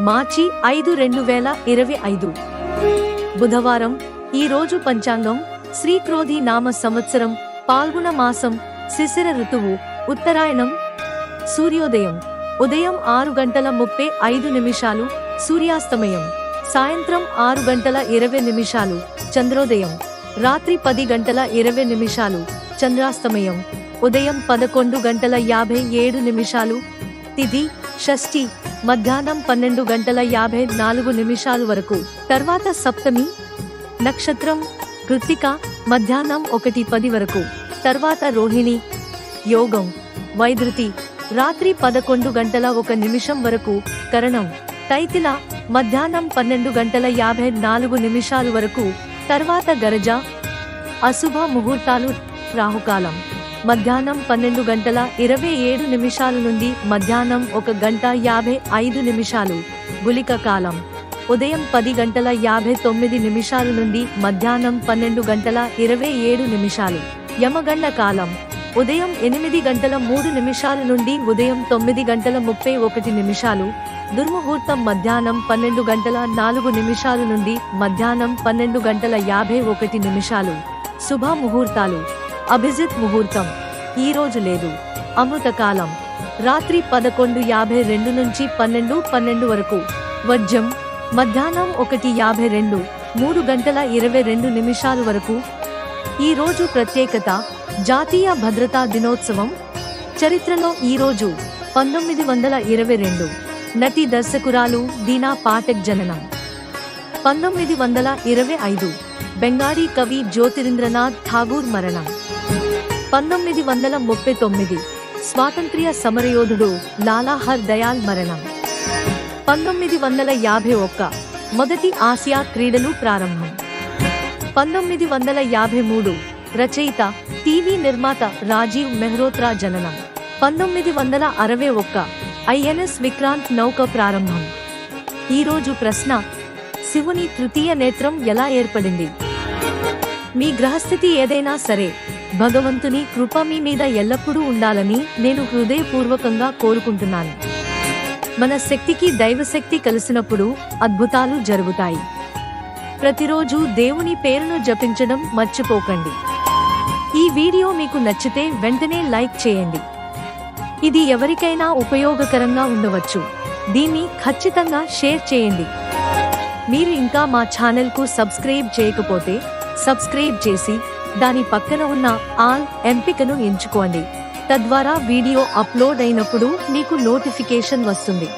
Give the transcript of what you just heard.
మార్చి 5 2025 బుధవారం. ఈ రోజు పంచాంగం శ్రీక్రోధి నామ సంవత్సరం, పాల్గొన మాసం, శిశిర ఋతువు, ఉత్తరాయణం. సూర్యోదయం ఉదయం 6:35, సూర్యాస్తమయం సాయంత్రం 6:20, చంద్రోదయం రాత్రి 10:20, చంద్రాస్తమయం ఉదయం 11:57. తిథి షష్ఠి మధ్యాహ్నం 12:54 వరకు. తర్వాత సప్తమి. నక్షత్రం కృత్తిక మధ్యాహ్నం 1:10 వరకు. తర్వాత రోహిణి. యోగం వైద్యుతి రాత్రి 11:01 వరకు. కరణం తైతిల మధ్యాహ్నం 12:54 వరకు. తర్వాత గరజ. అశుభ ముహూర్తాలు రాహుకాలం మధ్యాహ్నం 12:27 నుండి మధ్యాహ్నం 1:55. గుళిక కాలం ఉదయం 10:59 నుండి మధ్యాహ్నం 12:27. యమగండ కాలం ఉదయం 8:03 నుండి ఉదయం 9:31. దుర్ముహూర్తం మధ్యాహ్నం 12:04 నుండి మధ్యాహ్నం 12:51. శుభ ముహూర్తాలు. అభిజిత్ ముహూర్తం ఈ రోజు లేదు. అమృతకాలం రాత్రి 11:52 నుంచి 12:12 వరకు. వజ్రం మధ్యాహ్నం 1:52, 3:22 వరకు. ఈ రోజు ప్రత్యేకత జాతీయ భద్రతా దినోత్సవం. చరిత్రలో ఈ రోజు 1922 నటి దర్శకురాలు దీనా పాఠక్ జననం. 1925 బెంగాలీ కవి జ్యోతిరింద్రనాథ్ ఠాగూర్ మరణం. 1939 స్వాతంత్ర్య సమరయోధుడు లాలా హర్ దయాల్ మరణం. 1951 మొదటి ఆసియా క్రీడలు ప్రారంభం. 1953 రచయిత, టీవీ నిర్మాత రాజీవ్ మెహ్రోత్రా జననం. 1961 ఐఎన్ఎస్ విక్రాంత్ నౌక ప్రారంభం. ఈరోజు ప్రశ్న: శివుని తృతీయ నేత్రం ఎలా ఏర్పడింది? మీ గ్రహస్థితి ఏదైనా సరే, భగవంతుని కృప మీ మీద ఎల్లప్పుడూ ఉండాలని నేను హృదయపూర్వకంగా కోరుకుంటున్నాను. మన శక్తికి దైవశక్తి కలిసినప్పుడు అద్భుతాలు జరుగుతాయి. ప్రతిరోజు దేవుని పేరును జపించడం మర్చిపోకండి. ఈ వీడియో మీకు నచ్చితే వెంటనే లైక్ చేయండి. ఇది ఎవరికైనా ఉపయోగకరంగా ఉండవచ్చు. దీన్ని ఖచ్చితంగా షేర్ చేయండి. మీరు ఇంకా మా ఛానల్కు సబ్స్క్రైబ్ చేయకపోతే సబ్స్క్రైబ్ చేసి దాని పక్కన ఉన్న ఆల్ ఎంపికను ఎంచుకోండి. తద్వారా వీడియో అప్లోడ్ అయినప్పుడు మీకు నోటిఫికేషన్ వస్తుంది.